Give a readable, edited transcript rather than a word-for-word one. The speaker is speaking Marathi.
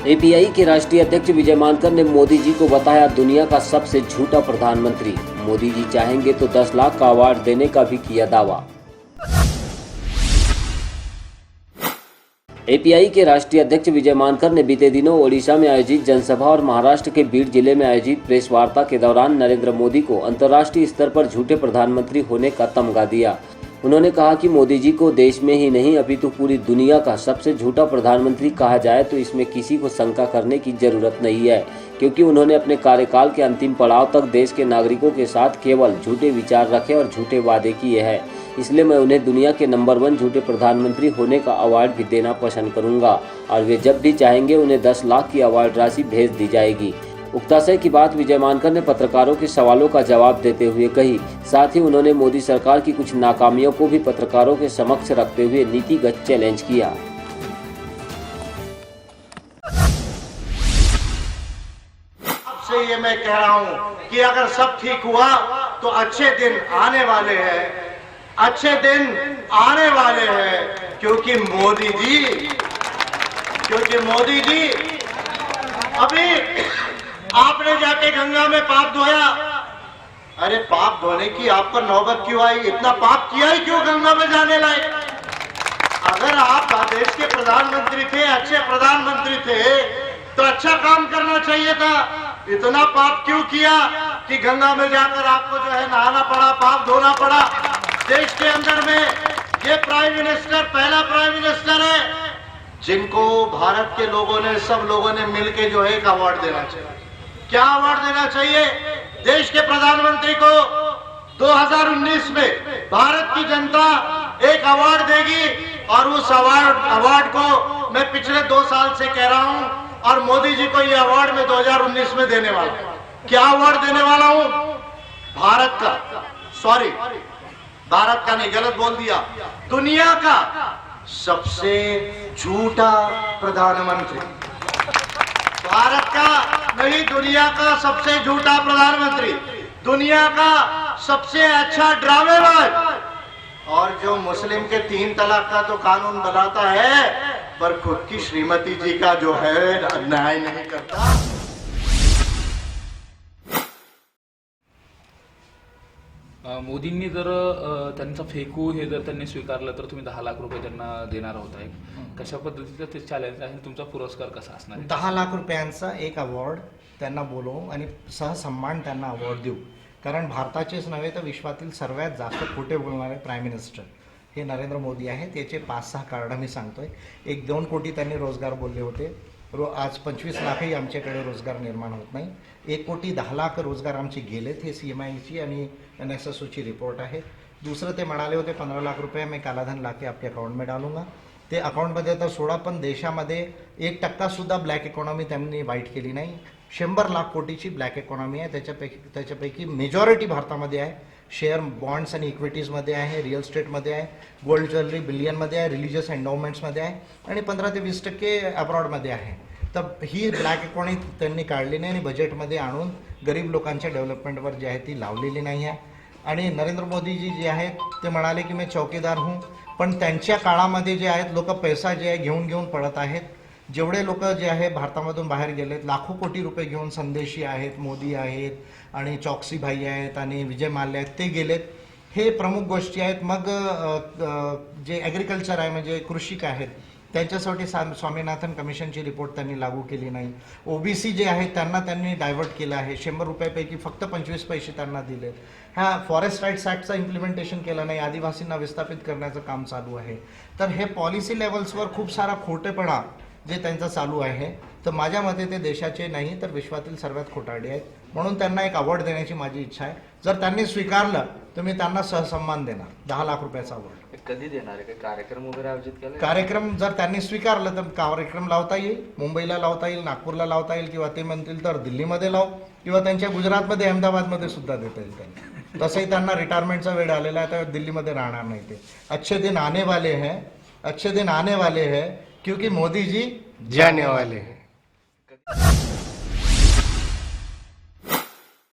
एपीआई के राष्ट्रीय अध्यक्ष विजय मानकर ने मोदी जी को बताया दुनिया का सबसे झूठा प्रधानमंत्री। मोदी जी चाहेंगे तो 10 लाख का अवार्ड देने का भी किया दावा। एपीआई के राष्ट्रीय अध्यक्ष विजय मानकर ने बीते दिनों ओडिशा में आयोजित जनसभा और महाराष्ट्र के बीड जिले में आयोजित प्रेस वार्ता के दौरान नरेंद्र मोदी को अंतर्राष्ट्रीय स्तर पर झूठे प्रधानमंत्री होने का तमगा दिया। उन्होंने कहा कि मोदी जी को देश में ही नहीं अपितु पूरी दुनिया का सबसे झूठा प्रधानमंत्री कहा जाए तो इसमें किसी को शंका करने की जरूरत नहीं है, क्योंकि उन्होंने अपने कार्यकाल के अंतिम पड़ाव तक देश के नागरिकों के साथ केवल झूठे विचार रखे और झूठे वादे किए हैं। इसलिए मैं उन्हें दुनिया के नंबर 1 झूठे प्रधानमंत्री होने का अवार्ड भी देना पसंद करूंगा और वे जब भी चाहेंगे उन्हें 10 लाख की अवार्ड राशि भेज दी जाएगी। उक्ताशय की बात विजय मानकर ने पत्रकारों के सवालों का जवाब देते हुए कही। साथ ही उन्होंने मोदी सरकार की कुछ नाकामियों को भी पत्रकारों के समक्ष रखते हुए नीतिगत चैलेंज किया। आपसे ये मैं कह रहा हूं कि अगर सब ठीक हुआ तो अच्छे दिन आने वाले हैं, अच्छे दिन आने वाले हैं, क्योंकि मोदी जी अभी आपने जाके गंगा में पाप धोया। अरे पाप धोने की आप पर नौबत क्यों आई? इतना पाप किया ही क्यों गंगा में जाने लायक? अगर आप देश के प्रधानमंत्री थे, अच्छे प्रधानमंत्री थे, तो अच्छा काम करना चाहिए था। इतना पाप क्यों किया कि गंगा में जाकर आपको जो है नहाना पड़ा, पाप धोना पड़ा? देश के अंदर में ये प्राइम मिनिस्टर पहला प्राइम मिनिस्टर है जिनको भारत के लोगों ने, सब लोगों ने मिलकर जो है एक अवार्ड देना चाहिए। क्या अवार्ड देना चाहिए? देश के प्रधानमंत्री को 2019 में भारत की जनता एक अवार्ड देगी और उस अवार्ड को मैं पिछले 2 साल से कह रहा हूं और मोदी जी को यह अवार्ड मैं 2019 में देने वाला हूं। क्या अवार्ड देने वाला हूं? भारत का नहीं, गलत बोल दिया, दुनिया का सबसे झूठा प्रधानमंत्री। भारत का नहीं, दुनिया का सबसे झूठा प्रधानमंत्री, दुनिया का सबसे अच्छा ड्रामेबाज, और जो मुस्लिम के 3 तलाक का तो कानून बनाता है पर खुद की श्रीमती जी का जो है न्याय नहीं करता। मोदींनी जर त्यांचा फेकू हे जर त्यांनी स्वीकारलं तर तुम्ही 10 लाख रुपये त्यांना देणार होता। कशा पद्धतीचं ते चॅलेंज आहे, तुमचा पुरस्कार कसा असणार आहे? 10 लाख रुपयांचा एक अवॉर्ड त्यांना बोलवू आणि सहसन्मान त्यांना अवॉर्ड देऊ, कारण भारताचेच नव्हे तर विश्वातील सर्वात जास्त खोटे बोलणारे प्राईम मिनिस्टर हे नरेंद्र मोदी आहेत। याचे 5-6 कारण मी सांगतोय। 1-2 कोटी त्यांनी रोजगार बोलले होते, आज 25 लाखही आमच्याकडे रोजगार निर्माण होत नाही। 1 कोटी 10 लाख रोजगार आमचे गेलेत, हे CMIची आणि NSSOची रिपोर्ट आहे। दुसरं ते म्हणाले होते 15 लाख रुपये मैं कालाधन लाके आपके अकाउंट में डालूंगा। ते अकाउंटमध्ये तर सोडा, पण देशामध्ये 1% सुद्धा ब्लॅक इकॉनॉमी त्यांनी वाईट केली नाही। 100 लाख कोटीची ब्लॅक इकॉनॉमी आहे, त्याच्यापैकी मेजॉरिटी भारतामध्ये आहे। शेअर बॉन्ड्स आणि इक्विटीजमध्ये आहे, रिअल स्टेटमध्ये आहे, गोल्ड ज्वेलरी बिलियनमध्ये आहे, रिलिजियस एंडोमेंट्समध्ये आहे आणि 15 ते 20% अब्रॉडमध्ये आहे। तर ही ब्लॅक इकॉनॉमी त्यांनी काढली नाही आणि बजेटमध्ये आणून गरीब लोकांच्या डेव्हलपमेंटवर जी आहे ती लावलेली नाही आहे। आणि नरेंद्र मोदीजी जे आहेत ते म्हणाले की मैं चौकीदार हूँ, पण त्यांच्या काळामध्ये जे आहेत लोक पैसा जे आहे घेऊन पडत आहेत। जेवढे लोक जे आहे भारतामधून बाहेर गेलेत, लाखो कोटी रुपये घेऊन, संदेशी आहेत, मोदी आहेत आणि चौकसी भाई आहेत आणि विजय माल्या आहेत, ते गेलेत। हे प्रमुख गोष्टी आहेत। मग जे ॲग्रिकल्चर आहे म्हणजे कृषिक आहेत त्यांच्यासाठी स्वामीनाथन कमिशनची रिपोर्ट त्यांनी लागू केली नाही। OBC जे आहेत त्यांना त्यांनी डायव्हर्ट केलं आहे, 100 रुपयापैकी फक्त 25 पैसे त्यांना दिलेत। ह्या फॉरेस्ट राईट्स ॲक्टचं इम्प्लिमेंटेशन केलं नाही, आदिवासींना विस्थापित करण्याचं काम चालू आहे। तर हे पॉलिसी लेवल्सवर खूप सारा खोटेपणा जे त्यांचं चालू आहे, तर माझ्या मते ते देशाचे नाही तर विश्वातील सर्वात खोटारडे आहेत। म्हणून त्यांना एक अवॉर्ड देण्याची माझी इच्छा आहे। जर त्यांनी स्वीकारलं तर मी त्यांना सहसन्मान देणार, 10 लाख रुपयाचा अवॉर्ड। कधी देणार आहे? कार्यक्रम वगैरे आयोजित केला? कार्यक्रम जर त्यांनी स्वीकारलं तर कार्यक्रम लावता येईल, मुंबईला लावता येईल, नागपूरला लावता येईल, किंवा ते म्हणतील तर दिल्लीमध्ये लावू, किंवा त्यांच्या गुजरातमध्ये, अहमदाबादमध्ये सुद्धा देता येईल त्यांना। तसंही त्यांना रिटायरमेंटचा वेळ आलेला आहे, तर दिल्लीमध्ये राहणार नाही ते। अच्छे दिन आने वाले हैं, अच्छे दिन आने वाले हैं, क्योंकि मोदी जी जाने वाले हैं।